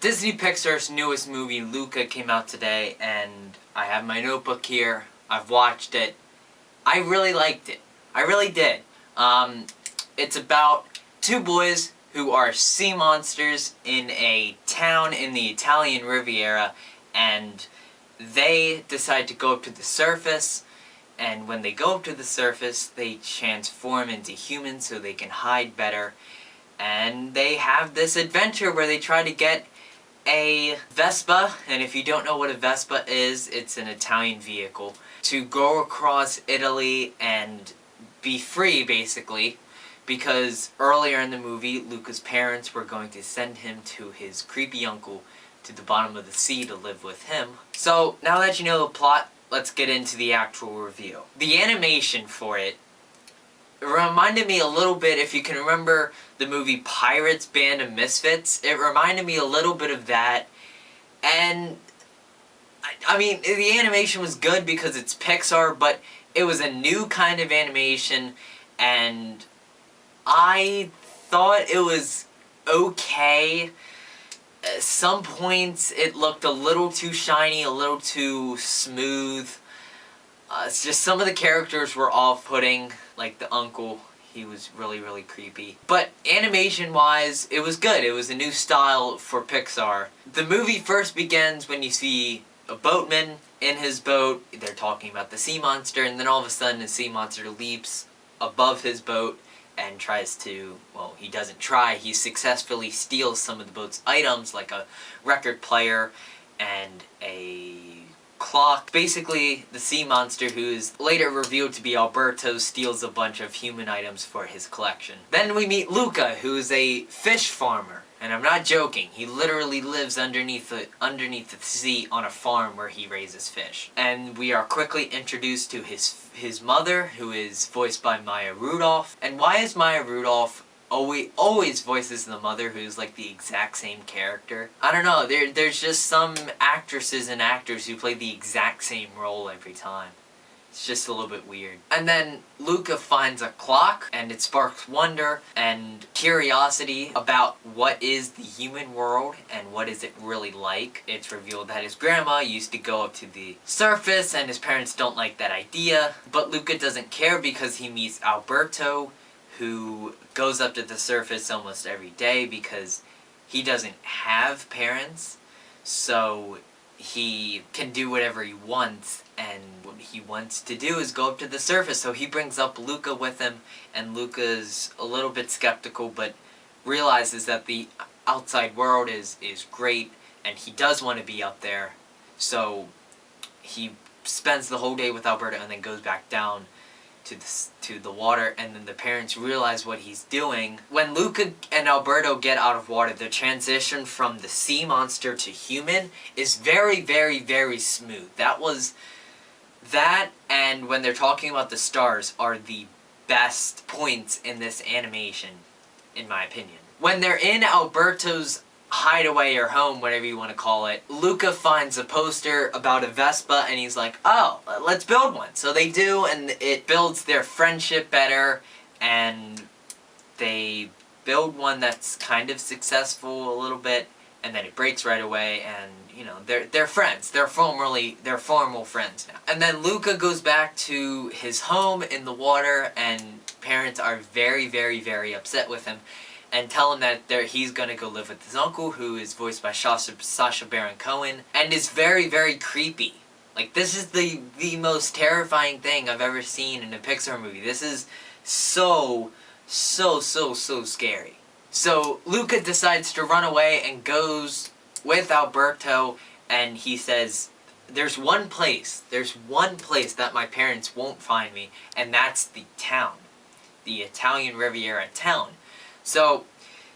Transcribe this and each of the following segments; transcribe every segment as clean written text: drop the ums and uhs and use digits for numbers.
Disney Pixar's newest movie, Luca, came out today, and I have my notebook here. I've watched it. I really liked it. I really did. It's about two boys who are sea monsters in a town in the Italian Riviera, and they decide to go up to the surface, and when they go up to the surface, they transform into humans so they can hide better, and they have this adventure where they try to get a Vespa, and if you don't know what a Vespa is, it's an Italian vehicle, to go across Italy and be free, basically, because earlier in the movie, Luca's parents were going to send him to his creepy uncle to the bottom of the sea to live with him. So, now that you know the plot, let's get into the actual review. The animation for it reminded me a little bit, if you can remember the movie Pirates Band of Misfits, it reminded me a little bit of that, and I mean, the animation was good because it's Pixar, but it was a new kind of animation, and I thought it was okay. At some points it looked a little too shiny, a little too smooth. It's just some of the characters were off-putting, like the uncle. He was really, really creepy. But animation-wise, it was good. It was a new style for Pixar. The movie first begins when you see a boatman in his boat. They're talking about the sea monster, and then all of a sudden the sea monster leaps above his boat and tries to, well, he doesn't try, he successfully steals some of the boat's items, like a record player and a clock. Basically, the sea monster, who is later revealed to be Alberto, steals a bunch of human items for his collection. Then we meet Luca, who is a fish farmer. And I'm not joking, he literally lives underneath the sea on a farm where he raises fish. And we are quickly introduced to his mother, who is voiced by Maya Rudolph. And why is Maya Rudolph always voices the mother, who's like the exact same character? I don't know, there's just some actresses and actors who play the exact same role every time. It's just a little bit weird. And then Luca finds a clock, and it sparks wonder and curiosity about what is the human world and what is it really like. It's revealed that his grandma used to go up to the surface, and his parents don't like that idea. But Luca doesn't care because he meets Alberto, who goes up to the surface almost every day because he doesn't have parents. So he can do whatever he wants, and what he wants to do is go up to the surface. So he brings up Luca with him, and Luca's a little bit skeptical, but realizes that the outside world is great, and he does want to be up there. So he spends the whole day with Alberto and then goes back down to the water, and then the parents realize what he's doing. When Luca and Alberto get out of water, the transition from the sea monster to human is very, very, very smooth. That and when they're talking about the stars are the best points in this animation, in my opinion. When they're in Alberto's hideaway or home, whatever you want to call it, Luca finds a poster about a Vespa, and he's like, oh, let's build one. So they do, and it builds their friendship better, and they build one that's kind of successful a little bit, and then it breaks right away, and you know, they're friends. They're formal friends now. And then Luca goes back to his home in the water, and parents are very, very, very upset with him, and tell him that he's gonna go live with his uncle, who is voiced by Sacha Baron Cohen, and is very, very creepy. Like, this is the most terrifying thing I've ever seen in a Pixar movie. This is so scary. So Luca decides to run away and goes with Alberto, and he says, there's one place that my parents won't find me, and that's the town. The Italian Riviera town. So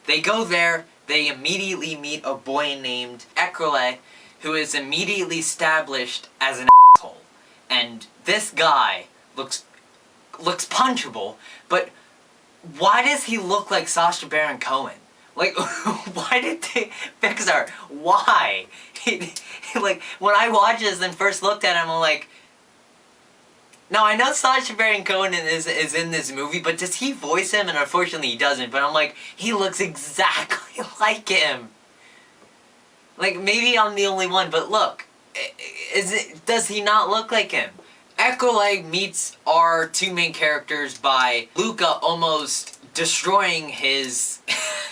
they go there, they immediately meet a boy named Ecrole, who is immediately established as an asshole. And this guy looks punchable, but why does he look like Sacha Baron Cohen? Like, why did they... Pixar, why? Like, when I watched this and first looked at him, I'm like, Now, I know Sacha Baron Cohen is in this movie, but does he voice him? And unfortunately he doesn't, but I'm like, he looks exactly like him. Like, maybe I'm the only one, but look. Does he not look like him? Echolay meets our two main characters by Luca almost destroying his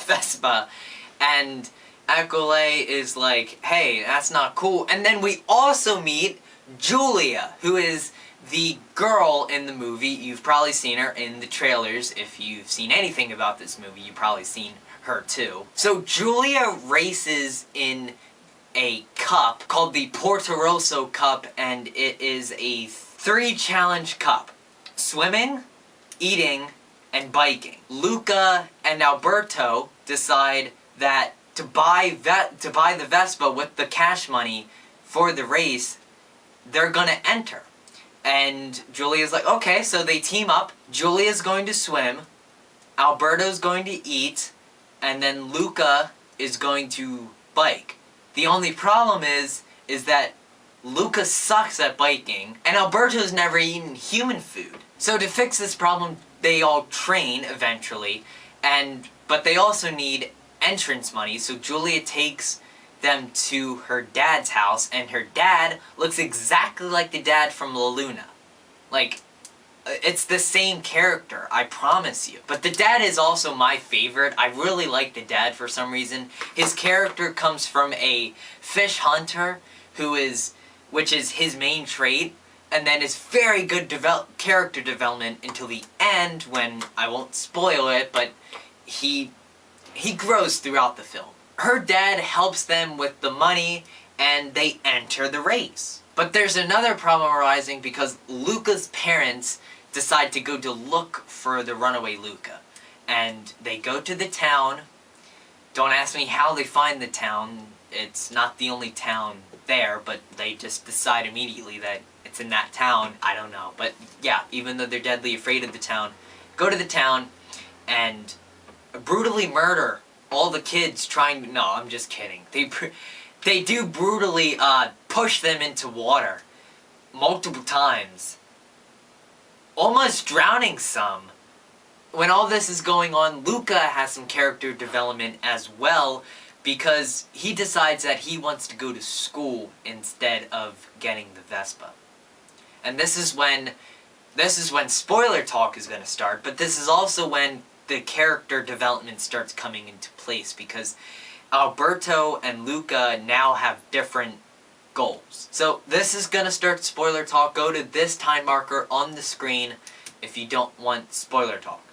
Vespa, and Echolay is like, hey, that's not cool. And then we also meet Julia, who is the girl in the movie. You've probably seen her in the trailers. If you've seen anything about this movie, you've probably seen her too. So Julia races in a cup called the Portorosso Cup, and it is a 3-challenge cup: swimming, eating, and biking. Luca and Alberto decide that to buy the Vespa with the cash money for the race, they're gonna enter. And Julia's like, okay, so they team up. Julia's going to swim, Alberto's going to eat, and then Luca is going to bike. The only problem is that Luca sucks at biking, and Alberto's never eaten human food. So to fix this problem, they all train eventually, but they also need entrance money, so Julia takes them to her dad's house, and her dad looks exactly like the dad from La Luna. Like, it's the same character, I promise you. But the dad is also my favorite. I really like the dad for some reason. His character comes from a fish hunter which is his main trait, and then is very good character development until the end when, I won't spoil it, but he grows throughout the film. Her dad helps them with the money, and they enter the race. But there's another problem arising because Luca's parents decide to go to look for the runaway Luca. And they go to the town. Don't ask me how they find the town. It's not the only town there, but they just decide immediately that it's in that town. I don't know. But yeah, even though they're deadly afraid of the town, go to the town and brutally murder all the kids trying... No, I'm just kidding. They do brutally push them into water multiple times, almost drowning some. When all this is going on, Luca has some character development as well, because he decides that he wants to go to school instead of getting the Vespa. And this is when spoiler talk is going to start, but this is also when the character development starts coming into place, because Alberto and Luca now have different goals. So this is gonna start spoiler talk. Go to this time marker on the screen if you don't want spoiler talk.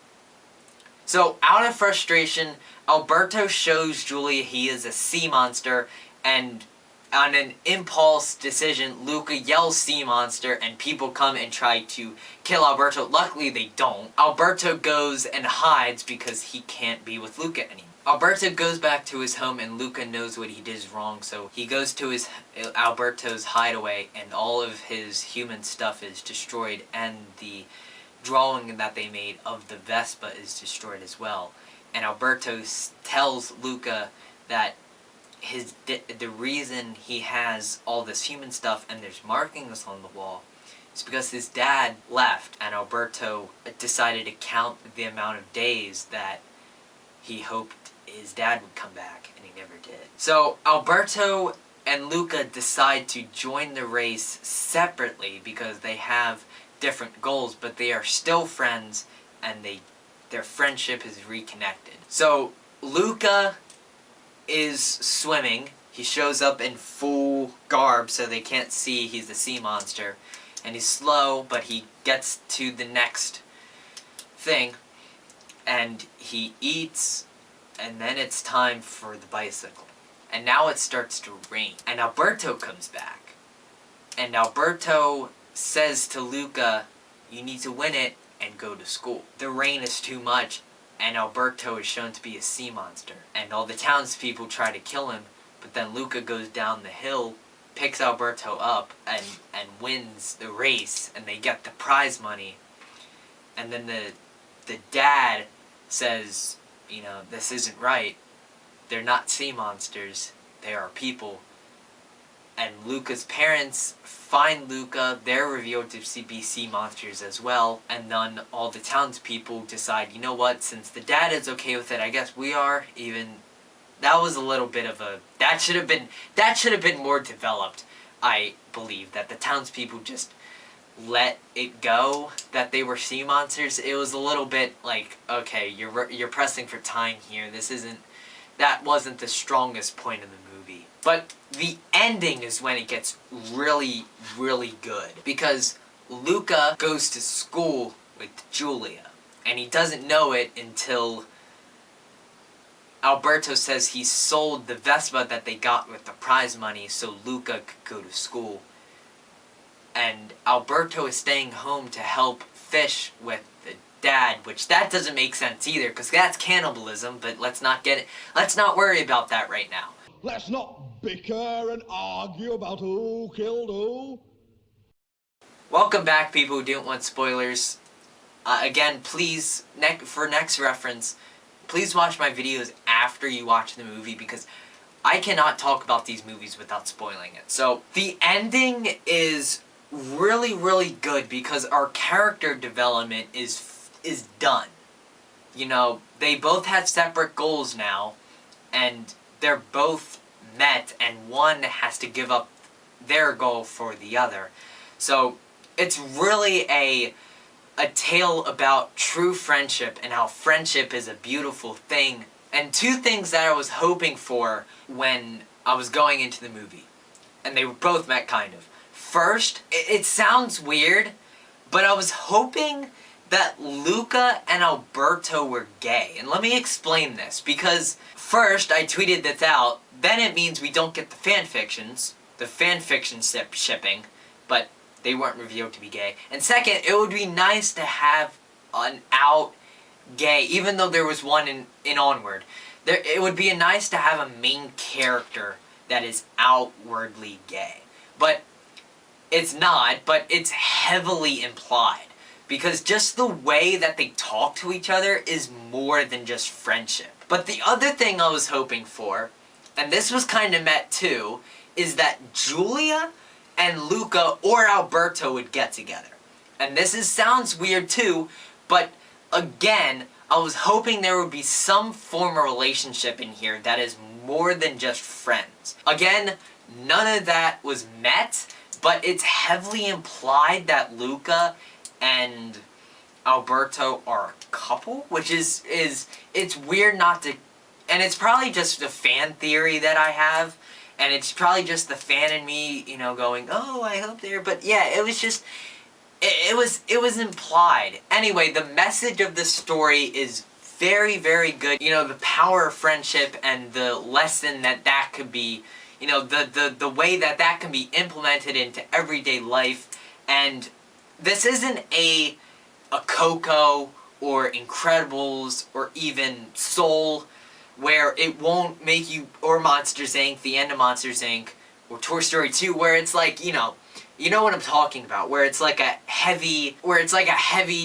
So out of frustration, Alberto shows Julia he is a sea monster, and on an impulse decision, Luca yells sea monster, and people come and try to kill Alberto. Luckily they don't. Alberto goes and hides because he can't be with Luca anymore. Alberto goes back to his home, and Luca knows what he did is wrong, so he goes to Alberto's hideaway, and all of his human stuff is destroyed, and the drawing that they made of the Vespa is destroyed as well. And Alberto tells Luca that the reason he has all this human stuff and there's markings on the wall is because his dad left, and Alberto decided to count the amount of days that he hoped his dad would come back, and he never did. So Alberto and Luca decide to join the race separately because they have different goals, but they are still friends, and their friendship is reconnected. So Luca is swimming. He shows up in full garb so they can't see he's the sea monster, and he's slow, but he gets to the next thing, and he eats. And then it's time for the bicycle. And now it starts to rain. And Alberto comes back. And Alberto says to Luca, you need to win it and go to school. The rain is too much, and Alberto is shown to be a sea monster. And all the townspeople try to kill him, but then Luca goes down the hill, picks Alberto up, and wins the race, and they get the prize money. And then the dad says, you know, this isn't right. They're not sea monsters. They are people. And Luca's parents find Luca. They're revealed to be sea monsters as well. And then all the townspeople decide, you know what, since the dad is okay with it, I guess we are, even That was a little bit of a, that should have been more developed. I believe that the townspeople just let it go that they were sea monsters. It was a little bit like, okay, you're pressing for time here. That wasn't the strongest point of the movie. But the ending is when it gets really, really good, because Luca goes to school with Julia, and he doesn't know it until Alberto says he sold the Vespa that they got with the prize money so Luca could go to school. And Alberto is staying home to help fish with the dad, which that doesn't make sense either, because that's cannibalism, but let's not worry about that right now. Let's not bicker and argue about who killed who. Welcome back, people who don't want spoilers. Again, please, for next reference, please watch my videos after you watch the movie, because I cannot talk about these movies without spoiling it. So, the ending is really, really good because our character development is done. You know, they both have separate goals now, and they're both met, and one has to give up their goal for the other. So, it's really a tale about true friendship and how friendship is a beautiful thing. And two things that I was hoping for when I was going into the movie. And they were both met, kind of. First, it sounds weird, but I was hoping that Luca and Alberto were gay. And let me explain this, because first, I tweeted this out, then it means we don't get the fanfictions, shipping, but they weren't revealed to be gay. And second, it would be nice to have an out gay, even though there was one in Onward. It would be nice to have a main character that is outwardly gay. But it's not, but it's heavily implied. Because just the way that they talk to each other is more than just friendship. But the other thing I was hoping for, and this was kind of met too, is that Julia and Luca or Alberto would get together. And this sounds weird too, but again, I was hoping there would be some form of relationship in here that is more than just friends. Again, none of that was met, but it's heavily implied that Luca and Alberto are a couple, which is it's weird not to, and it's probably just a fan theory that I have, and it's probably just the fan in me, you know, going, oh, I hope they're, but yeah, it was just, it was implied. Anyway, the message of the story is very, very good. You know, the power of friendship and the lesson that could be, you know, the way that can be implemented into everyday life. And this isn't a Coco or Incredibles or even Soul, where it won't make you, or Monsters Inc., the end of Monsters Inc., or Toy Story 2, where it's like, you know what I'm talking about, where it's like a heavy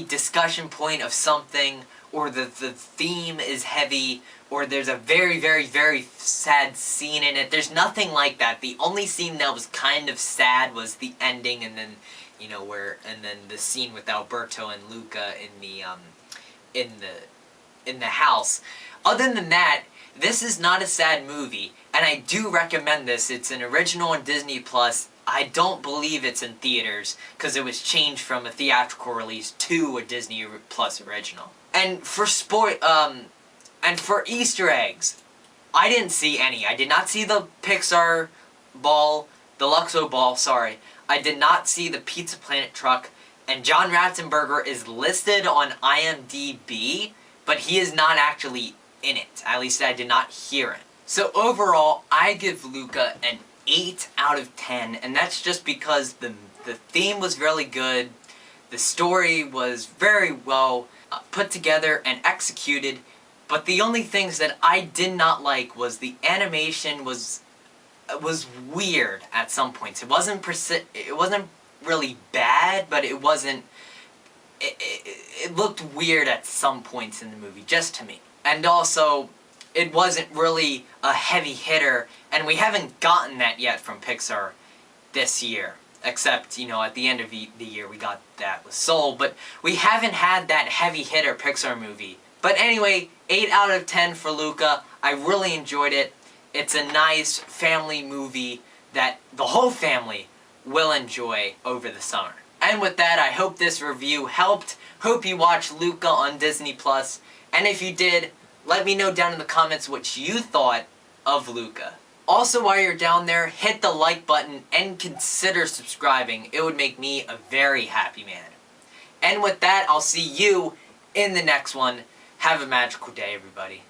discussion point of something, or the theme is heavy, or there's a very, very, very sad scene in it. There's nothing like that. The only scene that was kind of sad was the ending, and then, you know, and then the scene with Alberto and Luca in the house. Other than that, this is not a sad movie, and I do recommend this. It's an original on Disney+. I don't believe it's in theaters, because it was changed from a theatrical release to a Disney Plus original. And for Easter eggs, I didn't see any. I did not see the Pixar ball, the Luxo ball, sorry. I did not see the Pizza Planet truck, and John Ratzenberger is listed on IMDb, but he is not actually in it. At least I did not hear it. So overall, I give Luca an 8 out of 10, and that's just because the theme was really good, the story was very well put together and executed, but the only things that I did not like was the animation was weird at some points. It wasn't really bad, but it wasn't, it looked weird at some points in the movie, just to me. And also, it wasn't really a heavy hitter, and we haven't gotten that yet from Pixar this year. Except, you know, at the end of the year we got that with Soul, but we haven't had that heavy hitter Pixar movie But anyway, 8 out of 10 for Luca. I really enjoyed it. It's a nice family movie that the whole family will enjoy over the summer. And with that, I hope this review helped. Hope you watched Luca on Disney+. And if you did, let me know down in the comments what you thought of Luca. Also, while you're down there, hit the like button and consider subscribing. It would make me a very happy man. And with that, I'll see you in the next one. Have a magical day, everybody.